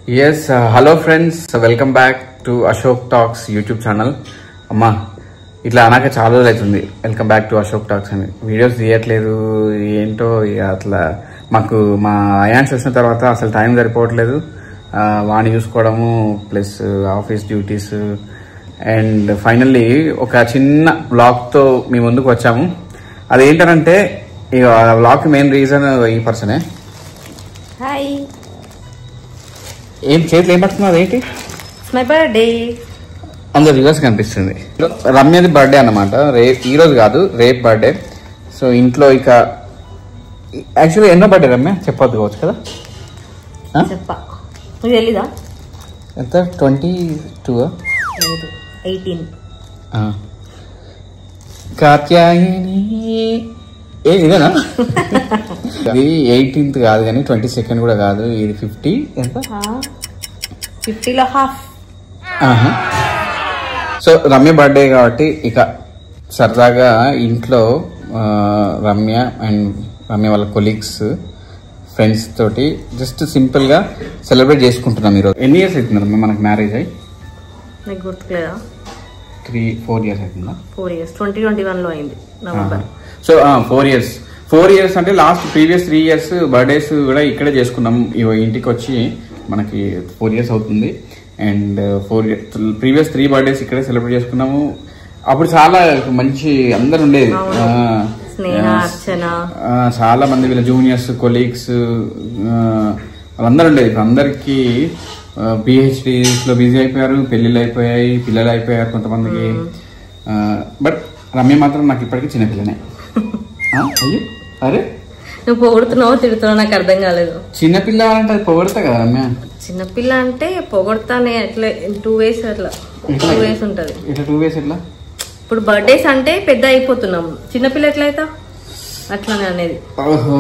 Yes, hello friends, welcome back to Ashok Talks YouTube channel. Amma, ఇట్లా అనాక చాలా రోజులు అవుతుంది. Welcome back to Ashok talks అని. వీడియోస్ తీయట్లేదు, ఏంటో అట్లా మాకు మా అయాన్స్ వచ్చిన తర్వాత అసలు టైం సరిపోవట్లేదు. వాణి చూసుకోవడము plus office duties and finally ఒక చిన్న బ్లాగ్తో మీ ముందుకు వచ్చాము. అదేంటనంటే ఈ బ్లాగ్ మెయిన్ రీజన్ ఈ పర్సనే. హాయ్, ఏం చేతులు ఏం పట్టుకున్నావు? అదేంటి? My birthday. అందులో రివర్స్ కనిపిస్తుంది. రమ్యది బర్త్డే అన్నమాట. ఈ రోజు కాదు, రేపు బర్త్డే. సో ఇంట్లో ఇక యాక్చువల్లీ ఎన్నో బర్త్డే రమ్య చెప్పొద్దు కావచ్చు కదా? తెలీదా? ఎంత? 22? 18. కాత్యాయని ఇదేనా? ఇది 18th కాదు కానీ 22nd కూడా కాదు. ఇది 50. ఎంత? 50లో హాఫ్. సో రమ్య బర్త్డే కాబట్టి ఇక సరదాగా ఇంట్లో రమ్య అండ్ రమ్య వాళ్ళ కొలీగ్స్ ఫ్రెండ్స్ తోటి జస్ట్ సింపుల్ గా సెలబ్రేట్ చేసుకుంటున్నాం ఈరోజు. ఎన్ని ఇయర్స్ అవుతుంది రమ్య మనకు మ్యారేజ్ అయ్యి? నీకు గుర్తులేదా? 3-4 years అవుతుందా? 4 years. 2021లో అయింది నవంబర్. సో 4 years అంటే లాస్ట్ ప్రీవియస్ 3 years బర్త్డేస్ కూడా ఇక్కడే చేసుకున్నాం. ఇంటికి వచ్చి మనకి 4 years అవుతుంది. అండ్ ప్రీవియస్ 3 birthdays ఇక్కడే సెలబ్రేట్ చేసుకున్నాము. అప్పుడు చాలా మంచి అందరు ఉండేది, చాలా మంది వీళ్ళ జూనియర్స్ కొలీగ్స్ వాళ్ళందరూ ఉండేది. ఇప్పుడు అందరికి పిహెచ్డీస్ లో బిజీ అయిపోయారు, పెళ్లిళ్ళు అయిపోయాయి, పిల్లలు అయిపోయారు కొంతమందికి. బట్ రమ్య మాత్రం నాకు ఇప్పటికీ చిన్నపిల్లనే. అయ్యో అరే, నువ్వు పొగుడుతున్నావో తిడుతున్నావు నాకు అర్థం కాలేదు. చిన్నపిల్ల అంటే అది పొగడతా కదా రమ్య? చిన్నపిల్ల అంటే పొగడతానే అట్లా 2 ways అట్లా 2 ways ఉంటది. ఇట్లా 2 ways ఎట్లా? ఇప్పుడు బర్త్డేస్ అంటే పెద్ద అయిపోతున్నాము, చిన్నపిల్ల ఎట్లయితా అట్లానే అనేది. ఓహో,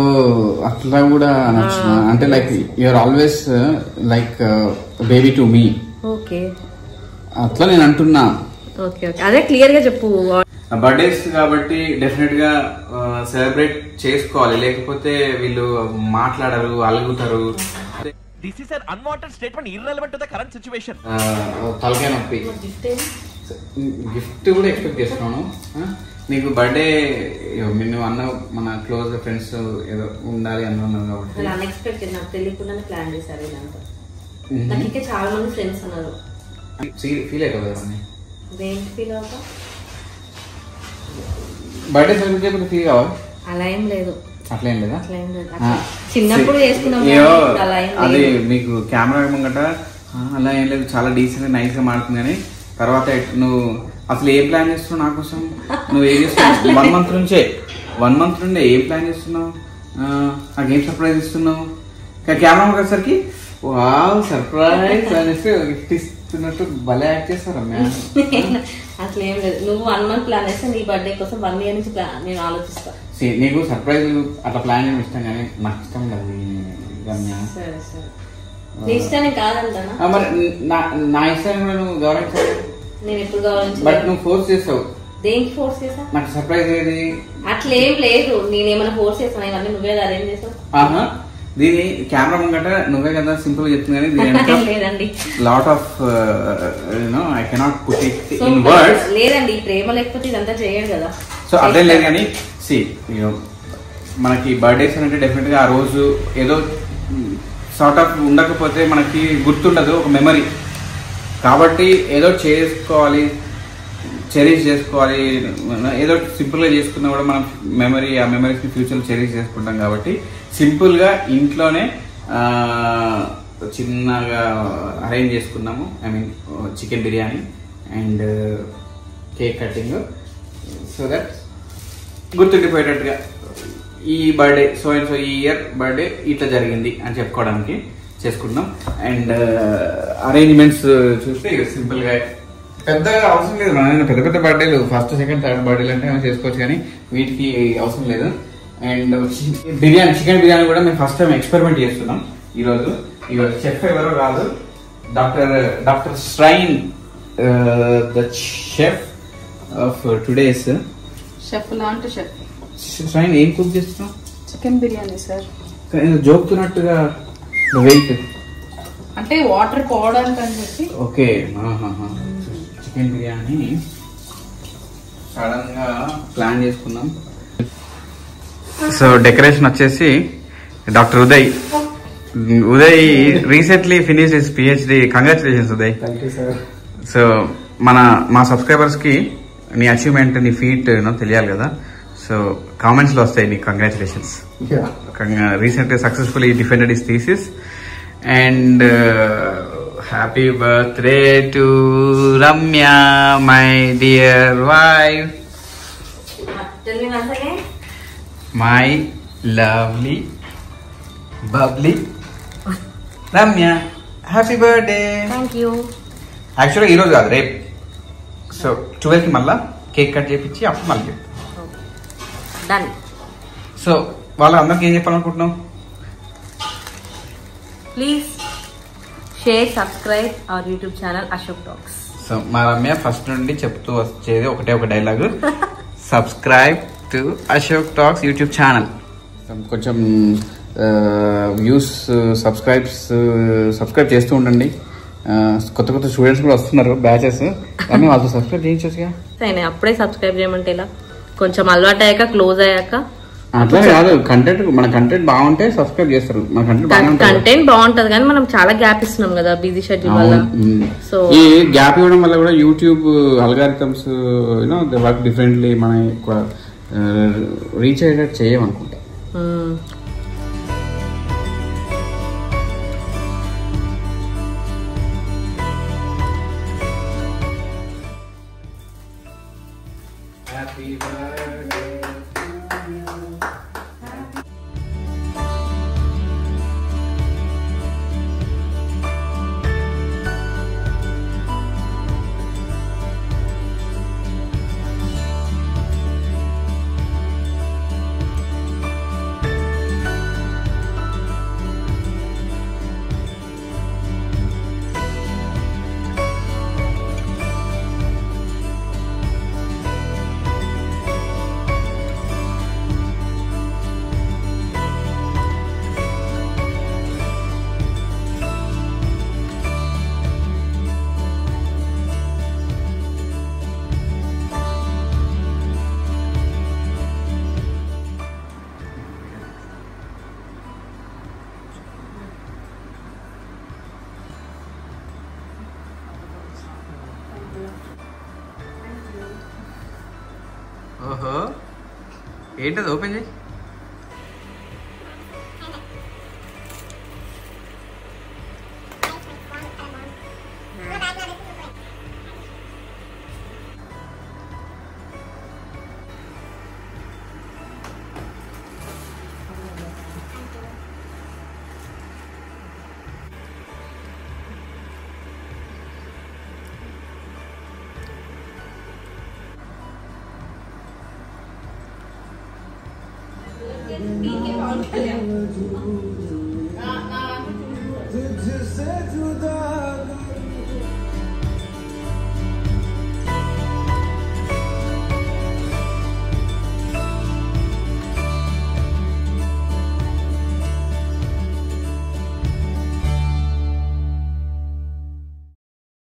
అట్లా కూడా అనొచ్చు. అంటే like you're always like baby to me. Okay, అట్లా నేను అంటున్నా. ఓకే ఓకే, అదే క్లియర్ గా చెప్పు. బర్త్డేస్ కాబట్టి డెఫినెట్ గా సెలబ్రేట్ చేసుకోవాలి, లేకపోతే వీళ్ళు మాట్లాడరు, అలుగుతారు. This is an unwanted statement irrelevant to the current situation. తలకాయ నొప్పి. గిఫ్ట్ కూడా ఎక్స్పెక్ట్ చేస్తున్నాను. నీకు బర్త్డే నువ్వు అన్న మన క్లోజ్ ఫ్రెండ్స్ ఏదో ఉండాలి అన్నావు కాబట్టి అన్ఎక్స్పెక్టెడ్, నాకు తెలియకుండానే ప్లాన్ చేశారు ఇదంతా. నాకు ఇంకా చాలా మంది ఫ్రెండ్స్ ఉన్నారు. ఫీల్ అవుతుంది కదా? దేనికి ఫీల్ అవుతా? బర్త్డే సెలబ్రేట్ చేయకుండా ఫీల్ కావాలి? అలా ఏం లేదు. అట్లేం లేదా? చిన్నప్పుడు చేసుకున్నాం. అది మీకు కెమెరా ముంగట అలా ఏం లేదు, చాలా డీసెంట్ నైస్ గా మాడుతుంది. కానీ తర్వాత నువ్వు అసలు ఏం ప్లాన్ చేస్తున్నావు నా కోసం? నువ్వు ఏం చేస్తున్నావు? 1 month నుండే ఏం ప్లాన్ చేస్తున్నావు? నాకేం సర్ప్రైజ్ ఇస్తున్నావు? కెమెరా వచ్చేసరికి వావ్ సర్ప్రైజ్ అనేసి గిఫ్ట్ ఇస్తున్నట్టు భలే యాక్ట్ చేస్తారు రమ్య. అట్లా ఏం లేదు. నువ్వు 1 month ప్లాన్ చేస్తే నీ బర్త్డే కోసం 1 year నుంచి నేను ఆలోచిస్తా. నీకు సర్ప్రైజ్ అట్లా ప్లాన్ చేయడం ఇష్టం, కానీ నాకు ఇష్టం లేదు రమ్య. సరే సరే, నీ ఇష్టాన్ని కాదంటానా? మరి నా ఇష్టాన్ని కూడా నువ్వు గౌరవించాలి. నేను ఎప్పుడు గౌరవించా? బట్ నువ్వు ఫోర్స్ చేస్తావు. దేనికి ఫోర్స్ చేసా? నాకు సర్ప్రైజ్ ఏది? అట్లా ఏం లేదు. నేనేమైనా ఫోర్స్ చేస్తాను? ఇవన్నీ నువ్వే అరేంజ్ చేస్తావు. దీని కెమెరా ముంగట నువ్వే కదా సింపుల్ చెప్తుంది, కానీ లేదండి lot of I cannot put it in words. లేదండి, ప్రేమ లేకపోతే ఇదంతా చేయడు కదా. సో అదే లేదు. కానీ మనకి బర్త్డేస్ అంటే డెఫినెట్ గా ఆ రోజు ఏదో సార్ట్ ఆఫ్ ఉండకపోతే మనకి గుర్తుండదు, ఒక మెమరీ. కాబట్టి ఏదో చేసుకోవాలి, చెరిష్ చేసుకోవాలి. ఏదో సింపుల్ గా చేసుకున్నా కూడా మనం ఆ మెమరీస్ ని ఫ్యూచర్ లో చెరిష్ చేసుకుంటాం. కాబట్టి సింపుల్ గా ఇంట్లోనే చిన్నగా అరేంజ్ చేసుకున్నాము. I mean chicken biryani and cake cutting, so that గుర్తుండిపోయేటట్టుగా ఈ బర్త్డే సో అండ్ సో ఈ ఇయర్ బర్త్డే ఇట్లా జరిగింది అని చెప్పుకోవడానికి చేసుకుంటున్నాం. అండ్ అరేంజ్మెంట్స్ చూస్తే సింపుల్ గా పెద్దగా అవసరం లేదు. పెద్ద పెద్ద బర్త్డేలు 1st, 2nd, 3rd బర్త్డేలు అంటే చేసుకోవచ్చు, కానీ వీటికి అవసరం లేదు. అండ్ బిర్యానీ, చికెన్ బిర్యానీ కూడా మేము ఫస్ట్ టైం ఎక్స్పెరిమెంట్ చేస్తున్నాం ఈరోజు. చెఫ్ ఎవరో కాదు, doctor Shrine, the chef of today's. Chef లాంటి షెఫ్. శ్రైన్ ఏం కుక్ చేస్తున్నావు? Chicken biryani sir. జోకుతున్నట్టుగా వెయిట్ అంటే వాటర్ పోవడానికి అని చెప్పి. ఓకే, చికెన్ బిర్యానీ సడన్ గా ప్లాన్ చేసుకున్నాం. సో డెకరేషన్ వచ్చేసి doctor Uday recently finish his PhD. Congratulations Uday. So మా సబ్స్క్రైబర్స్ కి నీ అచీవ్మెంట్, నీ ఫీట్ తెలియాలి కదా. సో కామెంట్స్ లో వస్తాయి నీకు congratulations. Recently successfully defended his thesis and happy birthday to Ramya, my dear wife, my lovely bubbly Ramya. Happy birthday. Thank you. యాక్చువల్గా ఈరోజు కాదు, రేపు. సో 12కి మళ్ళా కేక్ కట్ చేయించి అప్పుడు మళ్ళీ డన్. సో వాళ్ళందరికీ ఏం చెప్పాలనుకుంటున్నాం? Please share, subscribe our YouTube channel Ashok talks. So మా రమ్య ఫస్ట్ నుండి చెప్తూ వచ్చేది ఒక dialogue, subscribe to Ashok talks YouTube channel. కొంచెం వ్యూస్, సబ్స్క్రైబ్ చేస్తూ ఉండండి. కొత్త స్టూడెంట్స్ కూడా వస్తున్నారు, బ్యాచెస్. రమ్య వాళ్ళతో సబ్స్క్రైబ్ చేయించొచ్చుగా. అప్పుడే సబ్స్క్రైబ్ చేయమంటే ఇలా కొంచెం అలవాటు అయ్యాక, క్లోజ్ అయ్యాక అట్లా కాదు. మన కంటెంట్ బాగుంటే సబ్స్క్రైబ్ చేస్తారు. మన కంటెంట్ బాగుంటది కానీ మనం చాలా గ్యాప్ ఇస్తున్నాం కదా బిజీ షెడ్యూల్ వల్ల. సో ఈ గ్యాప్ ఇవ్వడం వల్ల కూడా YouTube algorithms they work differently. మనం ఎక్కువ రీచ్ అయ్యేటట్టు చేయమనుకుంటా. ఓహో, ఏంటది? ఓపెన్ చేయి. तुझसे जुदा